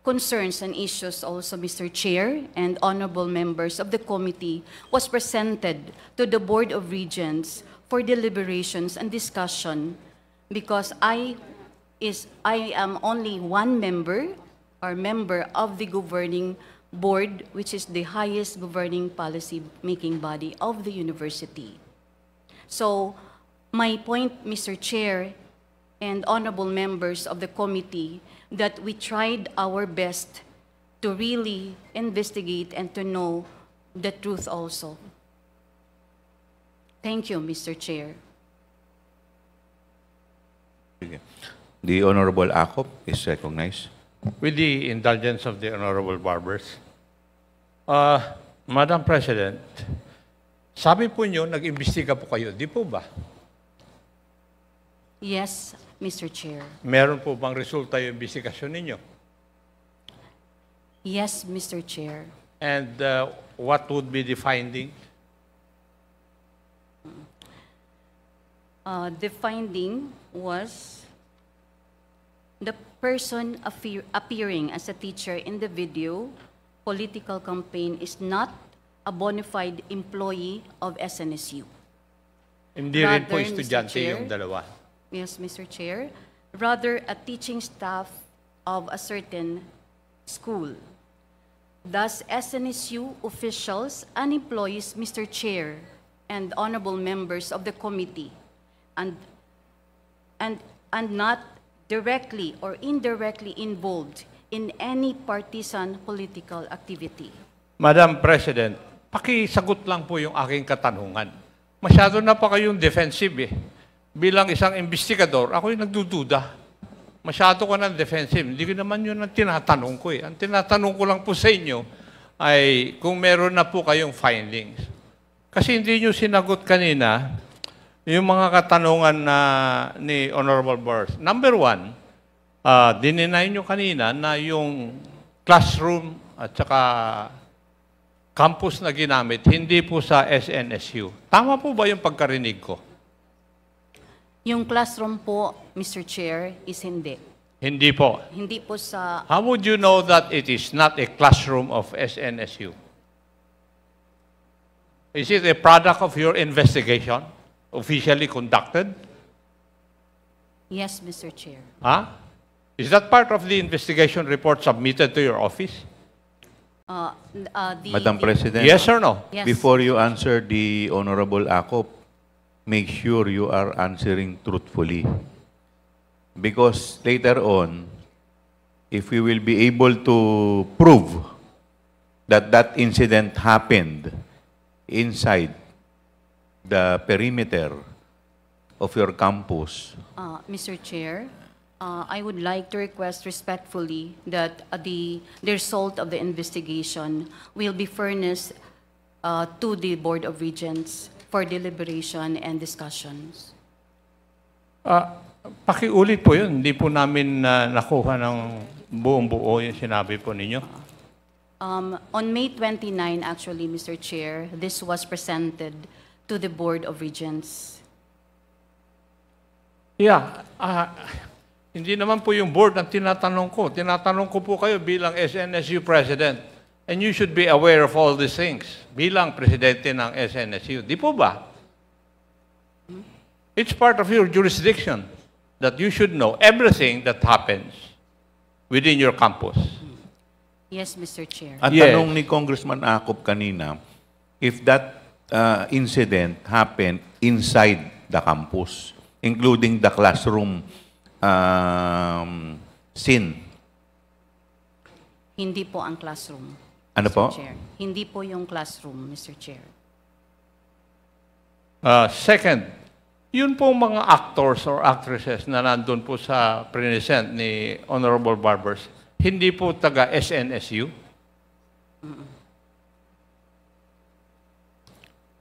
concerns and issues also, Mr. Chair and honorable members of the committee, was presented to the Board of Regents for deliberations and discussion because I am only one member or member of the governing board, which is the highest governing policy-making body of the university. So my point, Mr. Chair and honorable members of the committee, that we tried our best to really investigate and to know the truth also. Thank you, Mr. Chair. The Honorable Acop is recognized. With the indulgence of the Honorable Barbers, Madam President, sabi po niyo, nag-imbestiga po kayo, di po ba? Yes, Mr. Chair. Meron po bang resulta yung investigasyon ninyo? Yes, Mr. Chair. And what would be the finding? The finding was the person appearing as a teacher in the video political campaign is not a bona fide employee of SNSU. Hindi rin po Rather, Mr. estudyante Chair, yung dalawa. Yes, Mr. Chair. Rather, a teaching staff of a certain school. Thus, SNSU officials and employees, Mr. Chair, and honorable members of the committee, and not directly or indirectly involved in any partisan political activity. Madam President, pakisagot lang po yung aking katanungan. Masyado na pa kayong defensive eh. Bilang isang investigador, ako yung nagdududa. Masyado ka ng defensive. Hindi ko naman yun ang tinatanong ko eh. Ang tinatanong ko lang po sa inyo ay kung meron na po kayong findings. Kasi hindi nyo sinagot kanina yung mga katanungan ni Honorable Burrs. Number one, dininay nyo kanina na yung classroom at saka campus na ginamit, hindi po sa SNSU. Tama po ba yung pagkarinig ko? Yung classroom po, Mr. Chair, is hindi. Hindi po. Hindi po sa... How would you know that it is not a classroom of SNSU? Is it a product of your investigation, officially conducted? Yes, Mr. Chair. Huh? Is that part of the investigation report submitted to your office? Madam President, Yes or no? Yes. before you answer the Honorable Acop, make sure you are answering truthfully. Because later on, if we will be able to prove that that incident happened inside the perimeter of your campus, Mr. Chair, I would like to request respectfully that the result of the investigation will be furnished to the Board of Regents for deliberation and discussions. Pakiulit po yun. Hindi po namin nakuha ng buong-buo yung sinabi po ninyo. On May 29, actually, Mr. Chair, this was presented to the Board of Regents. Yeah. Hindi naman po yung board ang tinatanong ko. Tinatanong ko po kayo bilang SNSU President. And you should be aware of all these things bilang Presidente ng SNSU. Di po ba? It's part of your jurisdiction that you should know everything that happens within your campus. Yes, Mr. Chair. ang Yes. tanong ni Congressman Acop kanina, if that incident happened inside the campus, including the classroom scene. Hindi po ang classroom. Ano Mr. po? Chair. Hindi po yung classroom, Mr. Chair. Second, yun po mga actors or actresses na nandun po sa present ni Honorable Barbers, hindi po taga SNSU?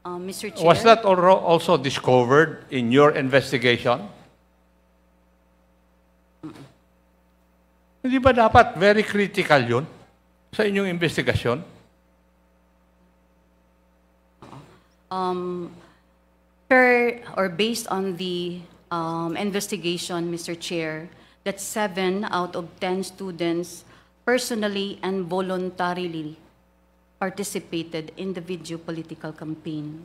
Mr. Chair. Was that also discovered in your investigation? Hindi ba dapat very critical yun sa inyong investigasyon? Based on the investigation, Mr. Chair, that 7 out of 10 students personally and voluntarily participated in the video political campaign.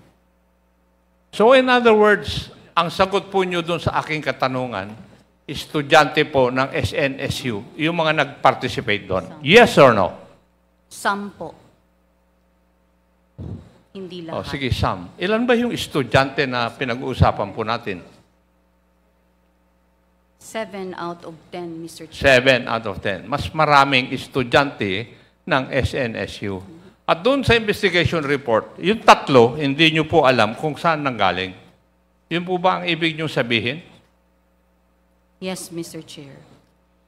So in other words, ang sagot po nyo doon sa aking katanungan, estudyante po ng SNSU, yung mga nag-participate doon. Yes or no? Some po. Hindi O, lahat. sige, Sam. Ilan ba yung estudyante na pinag-uusapan po natin? 7 out of 10, Mr. Chair. 7 out of 10. Mas maraming estudyante ng SNSU. At doon sa investigation report, yung tatlo, hindi nyo po alam kung saan nanggaling. Yun po ba ang ibig nyo sabihin? Yes, Mr. Chair.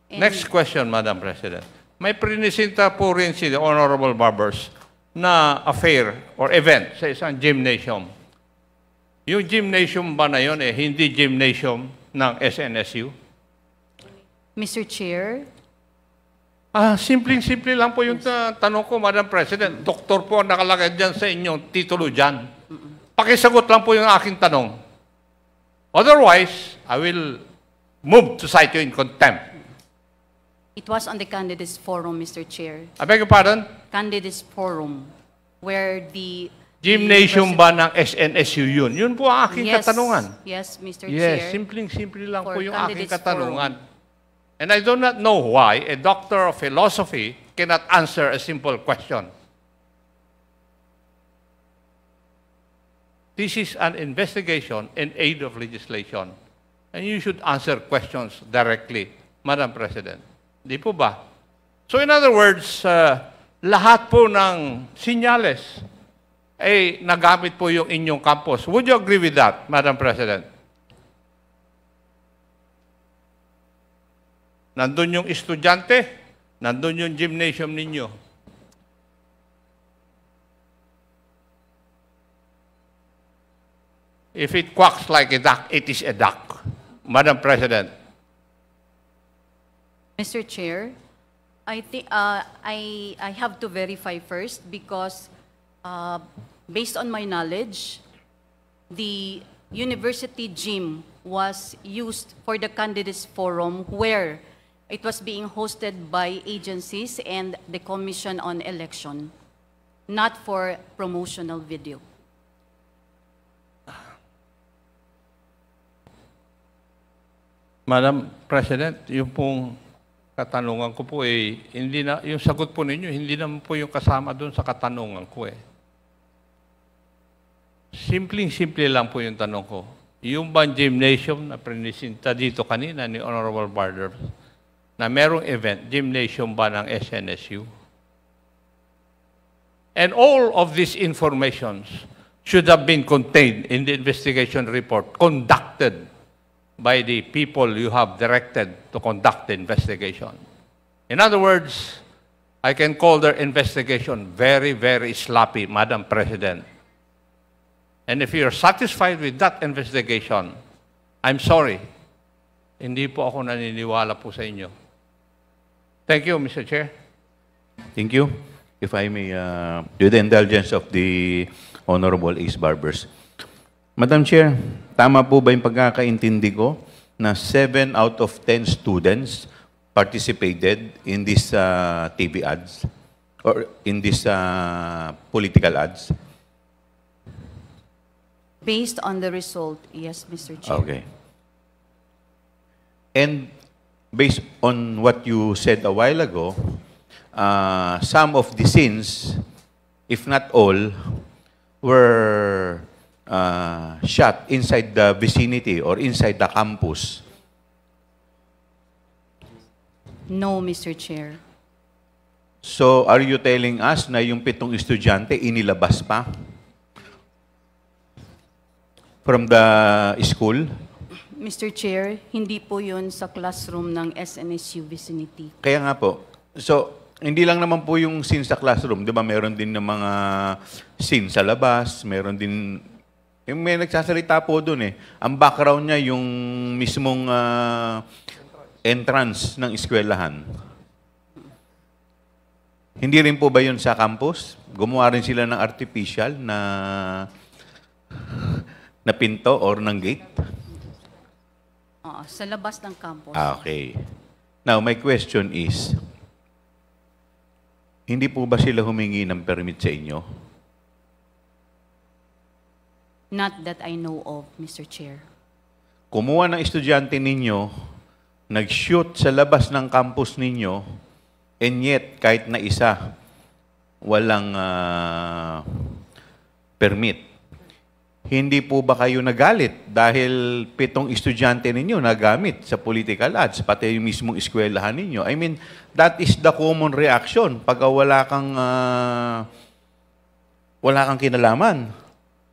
And Next question, Madam President. May prinisinta po rin si the Honorable Barbers na affair or event sa isang gymnasium. Yung gymnasium ba na yun, hindi gymnasium ng SNSU? Mr. Chair, Simpleng-simple lang po yung tanong ko, Madam President. Doktor po ang nakalagay dyan sa inyong titulo dyan. Pakisagot lang po yung aking tanong. Otherwise, I will move to cite you in contempt. it was on the candidates forum, Mr. Chair. I beg your pardon? Candidates forum, where the... Gymnasium ba ng SNSU yun? Yun po ang aking Yes, katanungan. yes, Mr. Yes, Chair. simpleng-simple lang For po yung aking candidates katanungan. And I do not know why a doctor of philosophy cannot answer a simple question. This is an investigation in aid of legislation. And you should answer questions directly, Madam President. Di po ba? So in other words, lahat po ng sinyales ay nagamit po yung inyong campus. Would you agree with that, Madam President? Nandun yung estudyante, nandun yung gymnasium ninyo. If it quacks like a duck, it is a duck. Madam President. Mr. Chair, I think I have to verify first because based on my knowledge, the university gym was used for the candidates forum where it was being hosted by agencies and the Commission on Election, not for promotional video. Madam President, yung pong katanungan ko po hindi na, yung sagot po ninyo, hindi naman po yung kasama doon sa katanungan ko Simpleng-simple lang po yung tanong ko. Yung bang gymnasium na prinisinta dito kanina ni Honorable Barbers na merong event, gymnasium ba ng SNSU? And all of these informations should have been contained in the investigation report conducted by the people you have directed to conduct the investigation. In other words, I can call their investigation very, very sloppy, Madam President. And if you're satisfied with that investigation, I'm sorry. Hindi po ako naniniwala po sa inyo. Thank you, Mr. Chair. Thank you. If I may, with the indulgence of the Honorable Ace Barbers. Madam Chair, tama po ba yung pagkakaintindi ko na 7 out of 10 students participated in this TV ads or in this political ads? Based on the result, yes, Mr. Chair. Okay. And based on what you said a while ago, some of the scenes, if not all, were shot inside the vicinity or inside the campus. No, Mr. Chair. So, are you telling us na yung 7 estudyante inilabas pa from the school? Mr. Chair, hindi po yun sa classroom ng SNSU vicinity. Kaya nga po. So, hindi lang naman po yung scene sa classroom. Di ba, meron din ng mga scene sa labas, meron din. Yung may nagsasalita po doon Ang background niya yung mismong entrance ng eskwelahan. Hindi rin po ba yun sa campus? Gumawa rin sila ng artificial na pinto or ng gate? Sa labas ng campus. Okay. Now, my question is, hindi po ba sila humingi ng permit sa inyo? Not that I know of, Mr. Chair. Kumuha ng estudyante ninyo, nag-shoot sa labas ng campus ninyo, and yet, kahit na isa, walang permit. Hindi po ba kayo nagalit dahil 7 estudyante ninyo nagamit sa political ads, pati yung mismong eskwelahan ninyo? I mean, that is the common reaction pag wala kang kinalaman.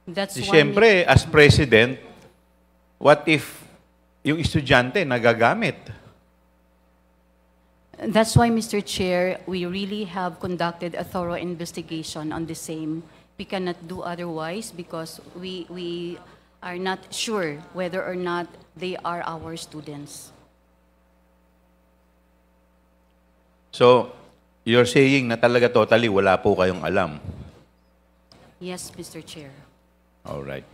That's why, Siyempre, as president, what if yung estudyante nagagamit? That's why, Mr. Chair, we really have conducted a thorough investigation on the same. We cannot do otherwise because we are not sure whether or not they are our students. So, you're saying na talaga totally wala po kayong alam. Yes, Mr. Chair. All right.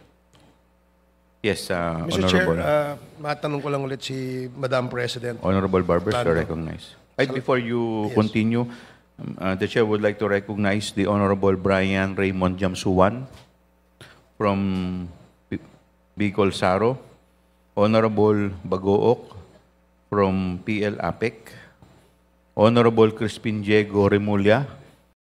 Yes, Mr. Chair, Honorable. matanong ko lang ulit si Madam President. Honorable Barbers, to Plano. recognize. Right before you Yes. continue, the Chair would like to recognize the Honorable Brian Raymond Jamsuan from Bicol Saro, Honorable Bagook from PL APEC, Honorable Crispin Diego Remulla